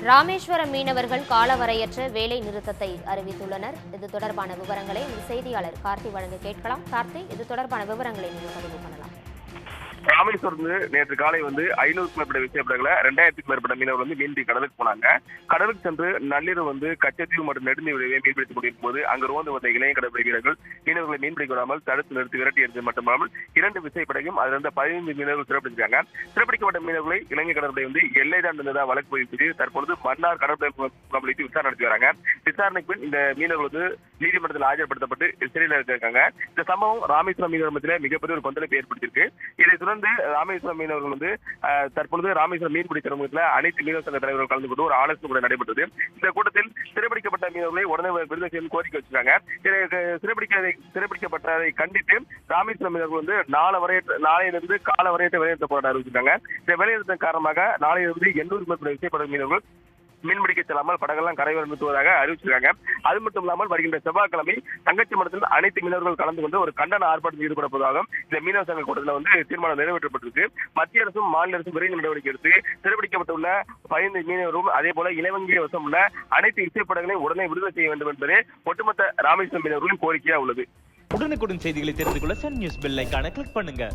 ராமேஸ்வரம் மீனவர்கள் காலவரையற்ற வேலை நிறுத்தத்தை அறிவித்துள்ளனர். இது தொடர்பான விவரங்களை செய்தியாளர் கார்த்தி வழங்க கேட்கலாம். கார்த்தி, இது தொடர்பான விவரங்களை நீங்கள் பதிவு பண்ணலாம். ராமேஸ்வரம் நேற்று காலை 500க்கும் மேற்பட்ட விசைப்படகுல 2000க்கும் மேற்பட்ட மீனவர்கள் மீன்பிடி கடலுக்கு போனாங்க. கடலுக்கு சென்று நள்ளிரவு கச்சத்தீவு மற்றும் நெடுந்தீவு மீன்பிடித்துக் கொண்டிருக்கும் போது அங்கு ரோந்து வந்த இளைய கடற்படை வீரர்கள் மீனவர்களை மீன்பிடிக்க விடாமல் தடுத்து நிறுத்தி விரட்டி எறிந்தது மட்டுமல்லாமல் 2 விசைப்படகையும் அதிலிருந்த 15 மீனவர்கள் சிறப்பிச்சிருக்காங்க. சிறப்பிடிக்கப்பட்ட மீனவர்களை இலங்கை கடற்படை எல்லை தாண்டினதாக வழக்கு பதிவு செய்து தற்பொழுது மன்னார் கடற்படை முகாம் வைத்து விசாரணை நடத்தி வராங்க. விசாரணைக்கு பின் இந்த மீனவர்கள் நீதிமன்றத்தில் ஆஜர்படுத்தப்பட்டு சிறையில் இருக்காங்க. இந்த சம்பவம் ராமேஸ்வரம் மீனவரத்தில் மிகப்பெரிய ஒரு கொந்தளிப்பை ஏற்படுத்தியிருக்கு. இதை தொடர்ந்து ராமேஸ்வரம் மீனவர்கள் தற்பொழுது ராமேஸ்வரம் மீன்பிடி துறைமுகத்தில் அனைத்து மீனவ சங்க தலைவர்கள் கலந்து கொண்டு ஒரு ஆலோசனை கூட நடைபெற்றது. இந்த கூட்டத்தில் சிறைப்பிடிக்கப்பட்ட மீனவர்களை உடனே விடுதலை செய்ய கோரிக்கை வச்சிருக்காங்க. சிறைப்பிடிக்கப்பட்டதை கண்டித்து ராமேஸ்வரம் மீனவர்கள் நாளையிலிருந்து கால வரையற்ற வேலைநிறுத்த போராட்டம் அறிவிச்சிருக்காங்க. இந்த வேலைநிறுத்தம் காரணமாக நாளையிலிருந்து 800 மேற்பட்ட விசைப்படகு மீனவர்கள் மீன்பிடிக்க செல்லாமல் படகெல்லாம் கரையோரம் நிறுத்துவதாக அறிவிச்சிருக்காங்க. அது மட்டும் இல்லாமல் வருகின்ற செவ்வாய்க்கிழமை தங்கச்சி மடத்தில் அனைத்து மீனவர்கள் கலந்து கொண்டு ஒரு கண்டன ஆர்ப்பாட்டத்தில் ஈடுபட போவதாக இந்த மீனவ சங்க கூட்டத்தில் தீர்மானம் நிறைவேற்றப்பட்டிருக்கு. மத்திய அரசும் மாநில அரசும் விரைவு நடவடிக்கை எடுத்து சிறைப்பிடிக்கப்பட்டுள்ள 15 மீனவரும் அதே போல இலங்கை வசம் உள்ள அனைத்து விசைப்படங்களையும் உடனே விடுதலை செய்ய வேண்டும் என்பதே ஒட்டுமொத்த ராமேஸ்வரம் மீனவர்களின் கோரிக்கையா உள்ளது. உடனுக்குடன் செய்திகளை தெரிந்து கொள்ள சன் நியூஸ் பெல் ஐகானை கிளிக் பண்ணுங்க.